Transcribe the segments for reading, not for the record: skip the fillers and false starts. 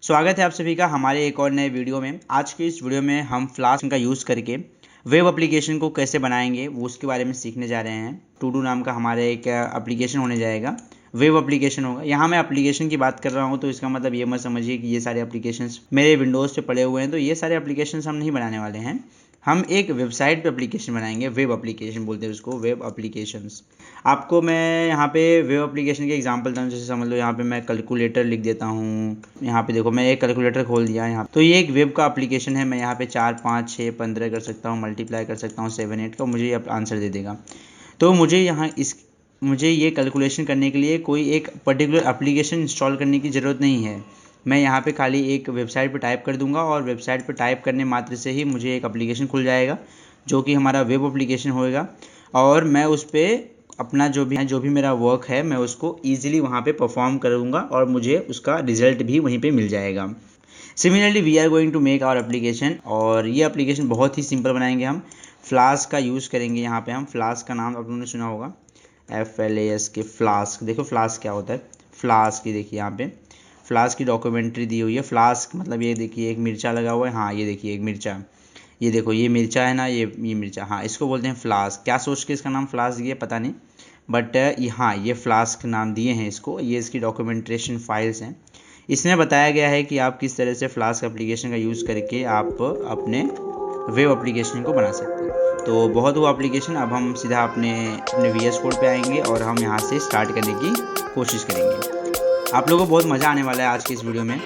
स्वागत है आप सभी का हमारे एक और नए वीडियो में। आज के इस वीडियो में हम फ्लास्क का यूज़ करके वेब एप्लीकेशन को कैसे बनाएंगे वो उसके बारे में सीखने जा रहे हैं। टू डू नाम का हमारा एक एप्लीकेशन होने जाएगा, वेब एप्लीकेशन होगा। यहाँ मैं एप्लीकेशन की बात कर रहा हूँ तो इसका मतलब ये मत समझिए कि ये सारे एप्लीकेशंस मेरे विंडोज़ पे पड़े हुए हैं, तो ये सारे एप्लीकेशंस हम नहीं बनाने वाले हैं। हम एक वेबसाइट पे एप्लीकेशन बनाएंगे, वेब एप्लीकेशन बोलते हैं उसको, वेब एप्लीकेशंस। आपको मैं यहाँ पे वेब एप्लीकेशन के एग्जांपल दूँ, जैसे समझ लो यहाँ पे मैं कैलकुलेटर लिख देता हूँ। यहाँ पे देखो मैं एक कैलकुलेटर खोल दिया यहाँ, तो ये एक वेब का एप्लीकेशन है। मैं यहाँ पे 4 5 6 15 कर सकता हूँ, मल्टीप्लाई कर सकता हूँ 7 8 का, मुझे ये आंसर दे देगा। तो मुझे ये कैलकुलेशन करने के लिए कोई एक पर्टिकुलर एप्लीकेशन इंस्टॉल करने की ज़रूरत नहीं है। मैं यहाँ पे खाली एक वेबसाइट पे टाइप कर दूंगा और वेबसाइट पे टाइप करने मात्र से ही मुझे एक एप्लीकेशन खुल जाएगा जो कि हमारा वेब एप्लीकेशन होएगा। और मैं उस पर अपना जो भी मेरा वर्क है मैं उसको ईजिली वहाँ पे परफॉर्म करूँगा और मुझे उसका रिजल्ट भी वहीं पे मिल जाएगा। Similarly we are going to make our application, और ये एप्लीकेशन बहुत ही सिंपल बनाएंगे हम। फ्लास्क का यूज़ करेंगे यहाँ पे हम। फ्लास्क का नाम आप लोगों ने सुना होगा, FLASK, फ्लास्क। देखो फ्लास्क क्या होता है, फ्लास्क की देखिए यहाँ पे फ्लास्क की डॉक्यूमेंट्री दी हुई है। फ्लास्क मतलब ये देखिए एक मिर्चा लगा हुआ है, हाँ ये देखिए एक मिर्चा, ये देखो ये मिर्चा है ना, ये मिर्चा, हाँ इसको बोलते हैं फ्लास्क। क्या सोच के इसका नाम फ्लास्क दिया पता नहीं, बट हाँ ये फ्लास्क नाम दिए हैं इसको। ये इसकी डॉक्यूमेंटेशन फाइल्स हैं। इसमें बताया गया है कि आप किस तरह से फ्लास्क एप्लीकेशन का यूज़ करके आप अपने वेब एप्लीकेशन को बना सकते हैं। तो बहुत हुआ एप्लीकेशन, अब हम सीधा अपने VS कोड पे आएंगे और हम यहाँ से स्टार्ट करने की कोशिश करेंगे। आप लोगों को बहुत मज़ा आने वाला है आज की इस वीडियो में।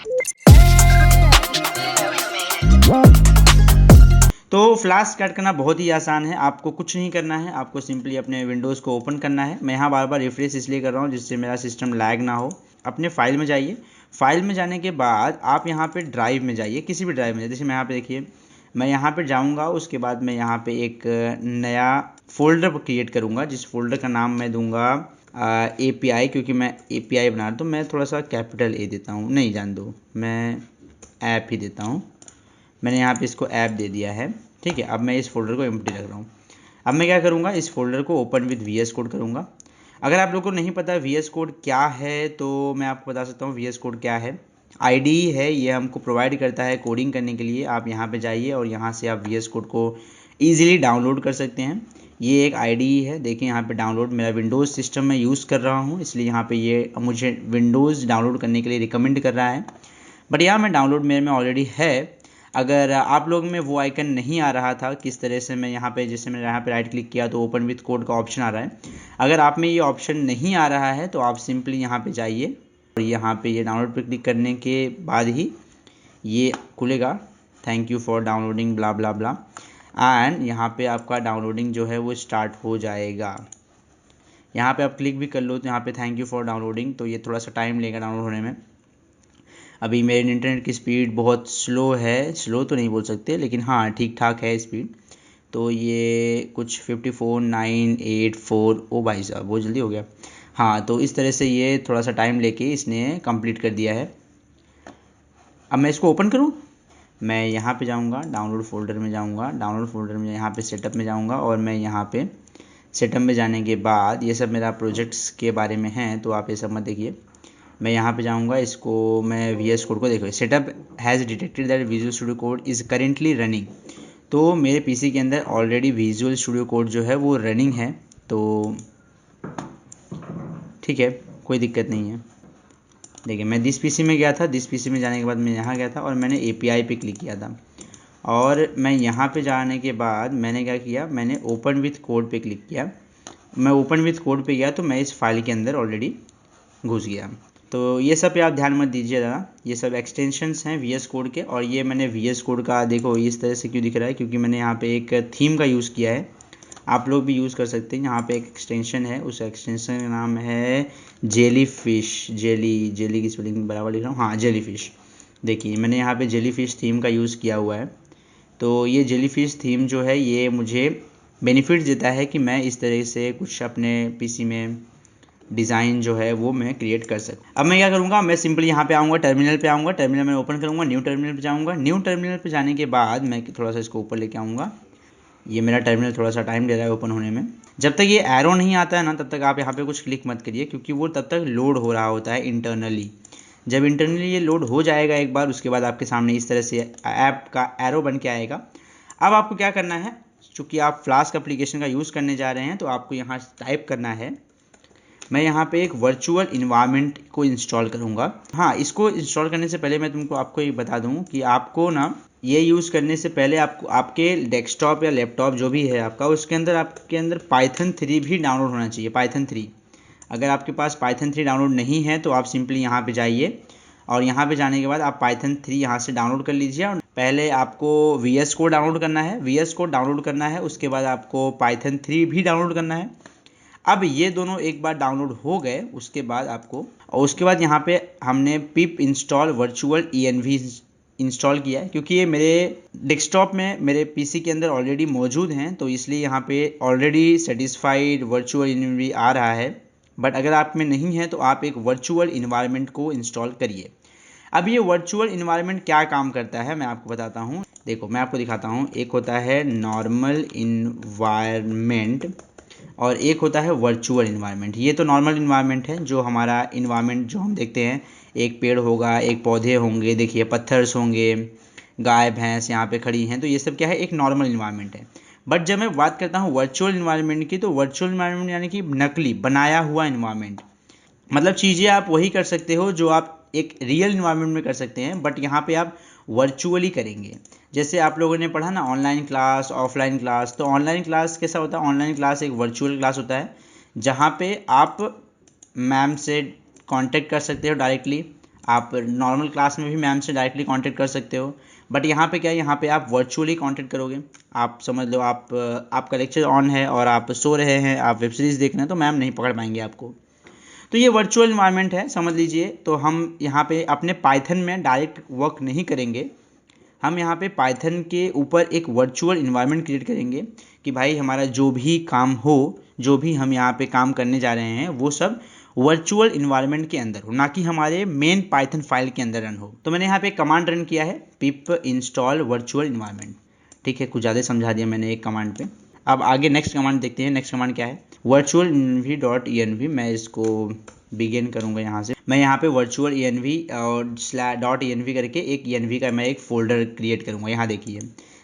तो फ्लास्क स्टार्ट करना बहुत ही आसान है। आपको कुछ नहीं करना है, आपको सिंपली अपने विंडोज़ को ओपन करना है। मैं यहाँ बार बार रिफ्रेश इसलिए कर रहा हूँ जिससे मेरा सिस्टम लैग ना हो। अपने फाइल में जाइए। फाइल में जाने के बाद आप यहाँ पे ड्राइव में जाइए, किसी भी ड्राइव में। जैसे मैं यहाँ पे देखिए, मैं यहाँ पे जाऊँगा, उसके बाद मैं यहाँ पे एक नया फोल्डर क्रिएट करूँगा जिस फोल्डर का नाम मैं दूँगा API, क्योंकि मैं API बना रहा हूँ। तो मैं थोड़ा सा कैपिटल A देता हूँ, नहीं जान दो, मैं ऐप ही देता हूँ। मैंने यहाँ पे इसको ऐप दे दिया है, ठीक है। अब मैं इस फोल्डर को एम्प्टी रख रहा हूँ। अब मैं क्या करूँगा, इस फोल्डर को ओपन विद VS कोड करूँगा। अगर आप लोगों को नहीं पता VS कोड क्या है तो मैं आपको बता सकता हूँ VS कोड क्या है। IDE है, ये हमको प्रोवाइड करता है कोडिंग करने के लिए। आप यहाँ पे जाइए और यहाँ से आप VS कोड को ईजिली डाउनलोड कर सकते हैं। ये एक IDE है, देखिए यहाँ पे डाउनलोड। मेरा विंडोज़ सिस्टम में यूज़ कर रहा हूँ, इसलिए यहाँ पे ये मुझे विंडोज़ डाउनलोड करने के लिए रिकमेंड कर रहा है। बट यहाँ मैं डाउनलोड मेरे में ऑलरेडी है। अगर आप लोग में वो आइकन नहीं आ रहा था किस तरह से, मैं यहाँ पे जैसे मैंने यहाँ पे राइट क्लिक किया तो ओपन विथ कोड का ऑप्शन आ रहा है। अगर आप में ये ऑप्शन नहीं आ रहा है तो आप सिंपली यहाँ पे जाइए और यहाँ पे ये डाउनलोड पे क्लिक करने के बाद ही ये खुलेगा। Thank you for downloading blah blah blah, and यहाँ पे आपका डाउनलोडिंग जो है वो स्टार्ट हो जाएगा। यहाँ पे आप क्लिक भी कर लो तो यहाँ पे थैंक यू फॉर डाउनलोडिंग, तो ये थोड़ा सा टाइम लेगा डाउनलोड होने में। अभी मेरे इंटरनेट की स्पीड बहुत स्लो है, स्लो तो नहीं बोल सकते लेकिन हाँ ठीक ठाक है स्पीड। तो ये कुछ 54984, ओ भाई साहब बहुत जल्दी हो गया। हाँ तो इस तरह से ये थोड़ा सा टाइम लेके इसने कंप्लीट कर दिया है। अब मैं इसको ओपन करूँ, मैं यहाँ पे जाऊँगा, डाउनलोड फोल्डर में जाऊँगा, डाउनलोड फोल्डर में यहाँ पे सेटअप में जाऊँगा, और मैं यहाँ पे सेटअप में जाने के बाद ये सब मेरा प्रोजेक्ट्स के बारे में है तो आप ये सब मत देखिए। मैं यहाँ पे जाऊँगा, इसको मैं VS कोड को देखो, setup has detected that visual studio code is currently running. तो मेरे PC के अंदर ऑलरेडी विजुअल स्टूडियो कोड जो है वो रनिंग है, तो ठीक है कोई दिक्कत नहीं है। देखिए मैं दिस PC में गया था, दिस PC में जाने के बाद मैं यहाँ गया था और मैंने API पे क्लिक किया था। और मैं यहाँ पे जाने के बाद मैंने क्या किया, मैंने ओपन विथ कोड पे क्लिक किया। मैं ओपन विथ कोड पे गया तो मैं इस फाइल के अंदर ऑलरेडी घुस गया। तो ये सब पे आप ध्यान मत दीजिएगा, ये सब एक्सटेंशंस हैं VS कोड के। और ये मैंने VS कोड का देखो इस तरह से क्यों दिख रहा है, क्योंकि मैंने यहाँ पे एक थीम का यूज़ किया है। आप लोग भी यूज़ कर सकते हैं। यहाँ पे एक एक्सटेंशन है, उस एक्सटेंशन का नाम है जेलीफिश। जेली की स्पेलिंग बराबर लिख रहा हूँ, हाँ जेलीफिश। देखिए मैंने यहाँ पे जेलीफिश थीम का यूज़ किया हुआ है। तो ये जेलीफिश थीम जो है ये मुझे बेनिफिट देता है कि मैं इस तरह से कुछ अपने PC में डिज़ाइन जो है वो मैं क्रिएट कर सकता। अब मैं क्या करूँगा, मैं सिंपली यहाँ पे आऊँगा, टर्मिनल पे आऊँगा, टर्मिनल में ओपन करूँगा, न्यू टर्मिनल पे जाऊँगा। न्यू टर्मिनल पे जाने के बाद मैं थोड़ा सा इसको ऊपर लेके आऊँगा। ये मेरा टर्मिनल थोड़ा सा टाइम ले रहा है ओपन होने में। जब तक ये एरो नहीं आता है ना तब तक आप यहाँ पे कुछ क्लिक मत करिए, क्योंकि वो तब तक लोड हो रहा होता है इंटरनली। जब इंटरनली ये लोड हो जाएगा एक बार, उसके बाद आपके सामने इस तरह से ऐप का एरो बन के आएगा। अब आपको क्या करना है, चूँकि आप फ्लास्क एप्लीकेशन का यूज़ करने जा रहे हैं तो आपको यहाँ टाइप करना है, मैं यहाँ पे एक वर्चुअल इन्वायरमेंट को इंस्टॉल करूँगा। हाँ, इसको इंस्टॉल करने से पहले मैं आपको ये बता दूँ कि आपको ना ये यूज़ करने से पहले आपको आपके डेस्कटॉप या लैपटॉप जो भी है आपका, उसके अंदर आपके अंदर पाइथन 3 भी डाउनलोड होना चाहिए। पाइथन 3, अगर आपके पास पाइथन 3 डाउनलोड नहीं है तो आप सिंपली यहाँ पे जाइए और यहाँ पे जाने के बाद आप पाइथन 3 यहाँ से डाउनलोड कर लीजिए। और पहले आपको VS कोड डाउनलोड करना है, VS कोड डाउनलोड करना है, उसके बाद आपको पाइथन 3 भी डाउनलोड करना है। अब ये दोनों एक बार डाउनलोड हो गए उसके बाद आपको, और उसके बाद यहाँ पे हमने पिप इंस्टॉल वर्चुअल ENV इंस्टॉल किया है, क्योंकि ये मेरे डेस्कटॉप में मेरे PC के अंदर ऑलरेडी मौजूद हैं, तो इसलिए यहाँ पे ऑलरेडी सेटिस्फाइड वर्चुअल ENV आ रहा है। बट अगर आप में नहीं है तो आप एक वर्चुअल इन्वायरमेंट को इंस्टॉल करिए। अब ये वर्चुअल इन्वायरमेंट क्या काम करता है मैं आपको बताता हूँ। देखो मैं आपको दिखाता हूँ, एक होता है नॉर्मल इन्वायरमेंट और एक होता है वर्चुअल इन्वायरमेंट। ये तो नॉर्मल इन्वायरमेंट है, जो हमारा इन्वायरमेंट जो हम देखते हैं, एक पेड़ होगा, एक पौधे होंगे, देखिए पत्थर्स होंगे, गाय भैंस यहाँ पे खड़ी हैं, तो ये सब क्या है, एक नॉर्मल इन्वायरमेंट है। बट जब मैं बात करता हूँ वर्चुअल इन्वायरमेंट की, तो वर्चुअल इन्वायरमेंट यानी कि नकली बनाया हुआ इन्वायरमेंट। मतलब चीज़ें आप वही कर सकते हो जो आप एक रियल इन्वायरमेंट में कर सकते हैं, बट यहाँ पे आप वर्चुअली करेंगे। जैसे आप लोगों ने पढ़ा ना ऑनलाइन क्लास, ऑफलाइन क्लास, तो ऑनलाइन क्लास कैसा होता है, ऑनलाइन क्लास एक वर्चुअल क्लास होता है जहाँ पे आप मैम से कांटेक्ट कर सकते हो डायरेक्टली। आप नॉर्मल क्लास में भी मैम से डायरेक्टली कांटेक्ट कर सकते हो, बट यहाँ पे क्या है, यहाँ पे आप वर्चुअली कांटेक्ट करोगे। आप समझ लो आपका लेक्चर ऑन है और आप सो रहे हैं, आप वेब सीरीज़ देख रहे हैं, तो मैम नहीं पकड़ पाएंगे आपको। तो ये वर्चुअल इन्वायरमेंट है, समझ लीजिए। तो हम यहाँ पे अपने पाइथन में डायरेक्ट वर्क नहीं करेंगे, हम यहाँ पे पाइथन के ऊपर एक वर्चुअल इन्वायरमेंट क्रिएट करेंगे कि भाई हमारा जो भी काम हो, जो भी हम यहाँ पे काम करने जा रहे हैं, वो सब वर्चुअल इन्वायरमेंट के अंदर हो, ना कि हमारे मेन पाइथन फाइल के अंदर रन हो। तो मैंने यहाँ पे कमांड रन किया है, पिप इंस्टॉल वर्चुअल इन्वायरमेंट। ठीक है, कुछ ज़्यादा समझा दिया मैंने एक कमांड पे। अब आगे नेक्स्ट कमांड देखते हैं। नेक्स्ट कमांड क्या है, वर्चुअल env.env। मैं इसको बिगिन करूँगा यहाँ से। मैं यहाँ पे वर्चुअल env और .env करके एक env का मैं एक फ़ोल्डर क्रिएट करूँगा। यहाँ देखिए,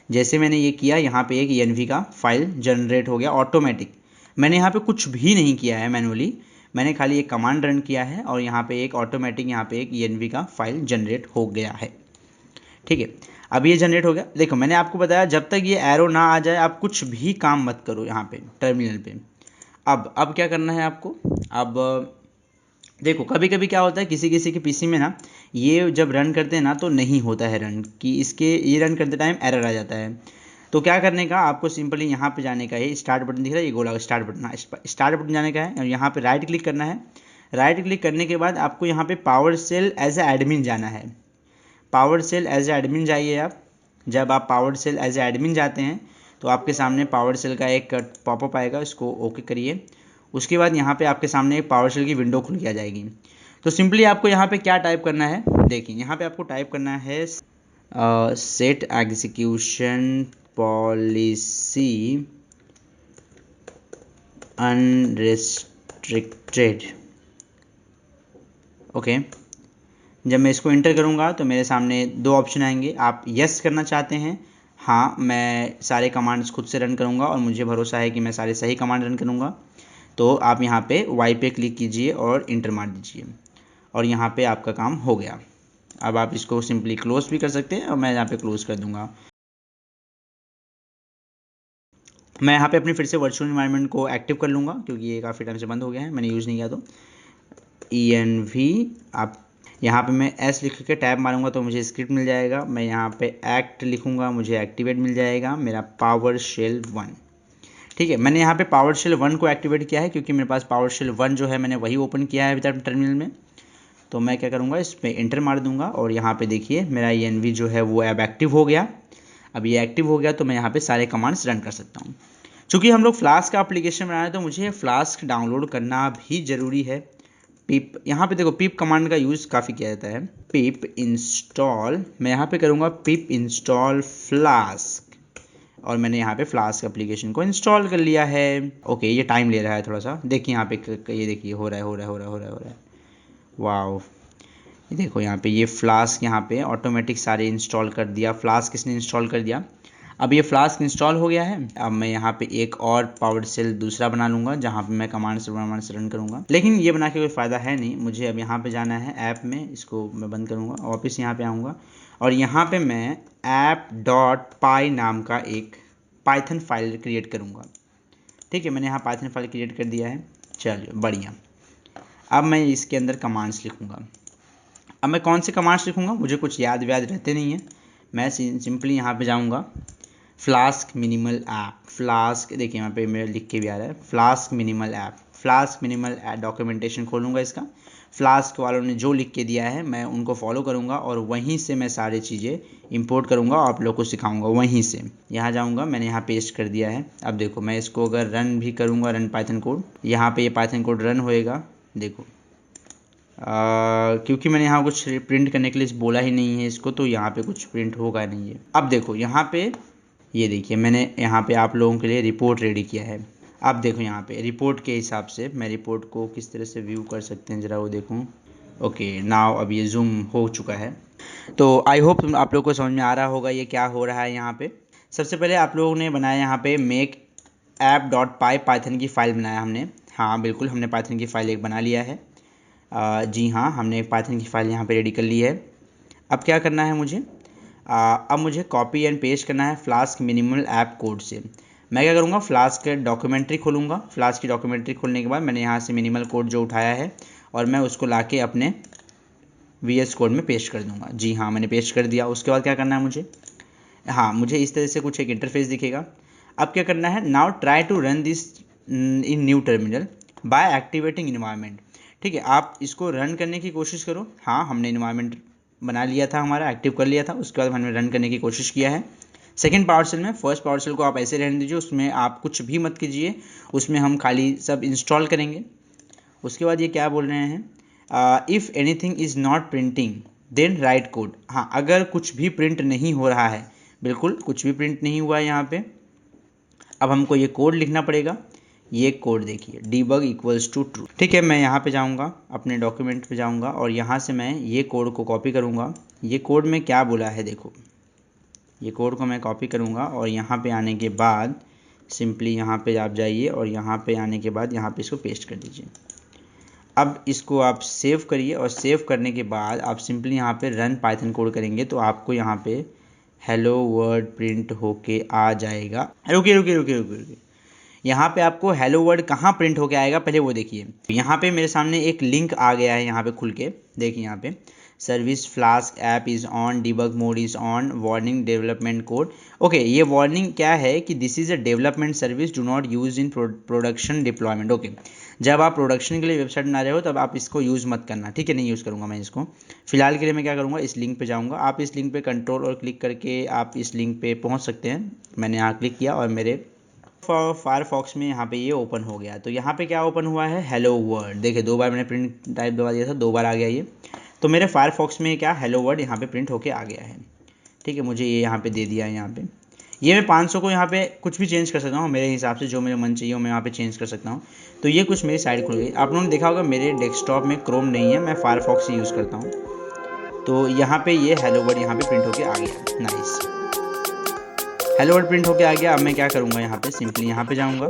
जैसे मैंने ये किया, यहाँ पे एक env का फाइल जनरेट हो गया ऑटोमेटिक। मैंने यहाँ पे कुछ भी नहीं किया है मैनुअली, मैंने खाली एक कमांड रन किया है और यहाँ पे एक ऑटोमेटिक यहाँ पे एक env का फाइल जनरेट हो गया है। ठीक है, अब ये जनरेट हो गया। देखो मैंने आपको बताया, जब तक ये एरो ना आ जाए आप कुछ भी काम मत करो यहाँ पे टर्मिनल पे। अब क्या करना है आपको, अब देखो कभी कभी क्या होता है, किसी किसी के पीसी में ना ये जब रन करते हैं ना तो नहीं होता है रन, कि इसके ये रन करते टाइम एरर आ जाता है। तो क्या करने का, आपको सिंपली यहाँ पे जाने का है, स्टार्ट बटन दिख रहा है, ये गोला स्टार्ट बटन, स्टार्ट बटन जाने का है और यहाँ पे राइट क्लिक करना है। राइट क्लिक करने के बाद आपको यहाँ पे power shell as a admin जाना है। Power shell as a admin जाइए आप। जब आप power shell as a admin जाते हैं तो आपके सामने पावर सेल का एक पॉपअप आएगा, इसको ओके करिए। उसके बाद यहाँ पे आपके सामने एक पावर सेल की विंडो खुल के आ जाएगी। तो सिंपली आपको यहाँ पे क्या टाइप करना है, देखिए यहाँ पे आपको टाइप करना है set execution policy unrestricted. Okay, जब मैं इसको इंटर करूँगा तो मेरे सामने दो ऑप्शन आएंगे। आप यस करना चाहते हैं, हाँ मैं सारे कमांड्स खुद से रन करूँगा और मुझे भरोसा है कि मैं सारे सही कमांड रन करूँगा, तो आप यहाँ पे वाई पे क्लिक कीजिए और इंटर मार दीजिए और यहाँ पे आपका काम हो गया। अब आप इसको सिंपली क्लोज भी कर सकते हैं और मैं यहाँ पे क्लोज कर दूँगा। मैं यहाँ पे अपनी फिर से वर्चुअल इन्वायरमेंट को एक्टिव कर लूँगा, क्योंकि ये काफ़ी टाइम से बंद हो गया है, मैंने यूज़ नहीं किया। तो env, आप यहाँ पे मैं S लिख के टैब मारूंगा तो मुझे स्क्रिप्ट मिल जाएगा। मैं यहाँ पे एक्ट लिखूंगा, मुझे एक्टिवेट मिल जाएगा मेरा पावर शेल 1। ठीक है, मैंने यहाँ पे पावर शेल 1 को एक्टिवेट किया है क्योंकि मेरे पास पावर शेल 1 जो है मैंने वही ओपन किया है अभी तक टर्मिनल में। तो मैं क्या करूँगा, इस पर इंटर मार दूंगा और यहाँ पे देखिए मेरा env जो है वो अब एक्टिव हो गया। अब ये एक्टिव हो गया तो मैं यहाँ पे सारे कमांड्स रन कर सकता हूँ। चूँकि हम लोग फ्लास्क का एप्लीकेशन बना रहे हैं तो मुझे फ्लास्क डाउनलोड करना भी ज़रूरी है। पिप, यहाँ पे देखो पिप कमांड का यूज़ काफ़ी किया जाता है। पिप इंस्टॉल, मैं यहाँ पे करूँगा पिप इंस्टॉल फ्लास्क और मैंने यहाँ पे फ्लास्क एप्लीकेशन को इंस्टॉल कर लिया है। ओके, ये टाइम ले रहा है थोड़ा सा, देखिए यहाँ पे ये देखिए हो रहा है। वाओ, ये देखो यहाँ पे ये फ्लास्क यहाँ पे ऑटोमेटिक सारे इंस्टॉल कर दिया, फ्लास्क किसने इंस्टॉल कर दिया। अब ये फ्लास्क इंस्टॉल हो गया है। अब मैं यहाँ पे एक और पावर सेल दूसरा बना लूँगा जहाँ पे मैं कमांड से रन करूँगा, लेकिन ये बना के कोई फ़ायदा है नहीं। मुझे अब यहाँ पे जाना है ऐप में, इसको मैं बंद करूँगा, वापस यहाँ पे आऊँगा और यहाँ पे मैं app.py नाम का एक पाइथन फाइल क्रिएट करूँगा। ठीक है, मैंने यहाँ पाइथन फाइल क्रिएट कर दिया है। चलिए बढ़िया। अब मैं इसके अंदर कमांड्स लिखूँगा। अब मैं कौन से कमांड्स लिखूँगा, मुझे कुछ याद रहते नहीं है। मैं सिंपली यहाँ पे जाऊँगा, फ्लास्क मिनिमल ऐप, फ्लास्क देखिए यहाँ पे मेरा लिख के भी आ रहा है, flask minimal app, flask minimal app documentation खोलूँगा इसका। फ्लास्क वालों ने जो लिख के दिया है मैं उनको फॉलो करूँगा और वहीं से मैं सारी चीज़ें इंपोर्ट करूँगा और आप लोग को सिखाऊँगा वहीं से। यहाँ जाऊँगा, मैंने यहाँ पेस्ट कर दिया है। अब देखो मैं इसको अगर रन भी करूँगा, रन पाइथन कोड, यहाँ पे ये पाइथन कोड रन होएगा। देखो क्योंकि मैंने यहाँ कुछ प्रिंट करने के लिए बोला ही नहीं है इसको, तो यहाँ पे कुछ प्रिंट होगा नहीं है। अब देखो यहाँ पे ये देखिए मैंने यहाँ पे आप लोगों के लिए रिपोर्ट रेडी किया है। अब देखो यहाँ पे रिपोर्ट के हिसाब से मैं रिपोर्ट को किस तरह से व्यू कर सकते हैं ज़रा वो देखूँ। ओके नाउ अब ये जूम हो चुका है। तो आई होप आप लोग को समझ में आ रहा होगा ये क्या हो रहा है। यहाँ पे सबसे पहले आप लोगों ने बनाया यहाँ पे मेक app.py पाइथन की फ़ाइल बनाया हमने। हाँ बिल्कुल, हमने पाइथन की फ़ाइल एक बना लिया है। जी हाँ, हमने एक पाइथन की फ़ाइल यहाँ पे रेडी कर ली है। अब क्या करना है मुझे, अब मुझे कॉपी एंड पेस्ट करना है फ्लास्क मिनिमल ऐप कोड से। मैं क्या करूँगा, फ्लास्क डॉक्यूमेंट्री खोलूँगा। फ्लास्क की डॉक्यूमेंट्री खोलने के बाद मैंने यहाँ से मिनिमल कोड जो उठाया है और मैं उसको लाके अपने VS कोड में पेस्ट कर दूँगा। जी हाँ, मैंने पेस्ट कर दिया। उसके बाद क्या करना है मुझे, हाँ मुझे इस तरह से कुछ एक इंटरफेस दिखेगा। अब क्या करना है, now try to run this in new terminal by activating environment. ठीक है, आप इसको रन करने की कोशिश करो। हाँ हमने इन्वायरमेंट बना लिया था, हमारा एक्टिव कर लिया था। उसके बाद हमने रन करने की कोशिश किया है सेकंड पावर सेल में। फर्स्ट पावर सेल को आप ऐसे रहने दीजिए, उसमें आप कुछ भी मत कीजिए, उसमें हम खाली सब इंस्टॉल करेंगे। उसके बाद ये क्या बोल रहे हैं, if anything is not printing then write code. हाँ अगर कुछ भी प्रिंट नहीं हो रहा है, बिल्कुल कुछ भी प्रिंट नहीं हुआ है यहाँ पे, अब हमको ये कोड लिखना पड़ेगा। ये कोड देखिए debug इक्वल्स टू ट्रू। ठीक है, मैं यहाँ पे जाऊँगा, अपने डॉक्यूमेंट पे जाऊँगा और यहाँ से मैं ये कोड को कॉपी करूँगा। ये कोड में क्या बोला है देखो, ये कोड को मैं कॉपी करूँगा और यहाँ पे आने के बाद सिंपली यहाँ पे आप जाइए और यहाँ पे आने के बाद यहाँ पे इसको पेस्ट कर दीजिए। अब इसको आप सेव करिए और सेव करने के बाद आप सिंपली यहाँ पे रन पाइथन कोड करेंगे तो आपको यहाँ पे हेलो वर्ड प्रिंट होके आ जाएगा। रुकिए, यहाँ पे आपको हेलो वर्ड कहाँ प्रिंट होके आएगा पहले वो देखिए। यहाँ पे मेरे सामने एक लिंक आ गया है, यहाँ पे खुल के देखिए, यहाँ पे service flask app is on, debug mode is on, warning development code. Okay, ये वार्निंग क्या है कि this is a development service, do not use in production deployment. Okay, जब आप प्रोडक्शन के लिए वेबसाइट बना रहे हो तब आप इसको यूज़ मत करना। ठीक है, नहीं यूज़ करूँगा मैं इसको। फिलहाल के लिए मैं क्या करूँगा, इस लिंक पे जाऊँगा। आप इस लिंक पे कंट्रोल और क्लिक करके आप इस लिंक पे पहुँच सकते हैं। मैंने यहाँ क्लिक किया और मेरे फायरफॉक्स में यहाँ पे ये ओपन हो गया। तो यहाँ पे क्या ओपन हुआ है, हेलो वर्ड। देखिए 2 बार मैंने प्रिंट टाइप दबा दिया था, 2 बार आ गया ये। तो मेरे फायरफॉक्स में क्या हेलो वर्ड यहाँ पे प्रिंट होके आ गया है। ठीक है, मुझे ये यहाँ पे दे दिया है। यहाँ पे ये मैं 500 को यहाँ पे कुछ भी चेंज कर सकता हूँ मेरे हिसाब से, जो मेरे मन चाहिए वो मैं यहाँ पे चेंज कर सकता हूँ। तो ये कुछ मेरी साइड खुल गई। आप लोगों ने देखा होगा मेरे डेस्कटॉप में क्रोम नहीं है, मैं फायरफॉक्स ही यूज़ करता हूँ। तो यहाँ पे ये हेलो वर्ड यहाँ पे प्रिंट होके आ गया। नाइस, हेलो वर्ड प्रिंट होके आ गया। अब मैं क्या करूँगा, यहाँ पे सिंपली यहाँ पे जाऊँगा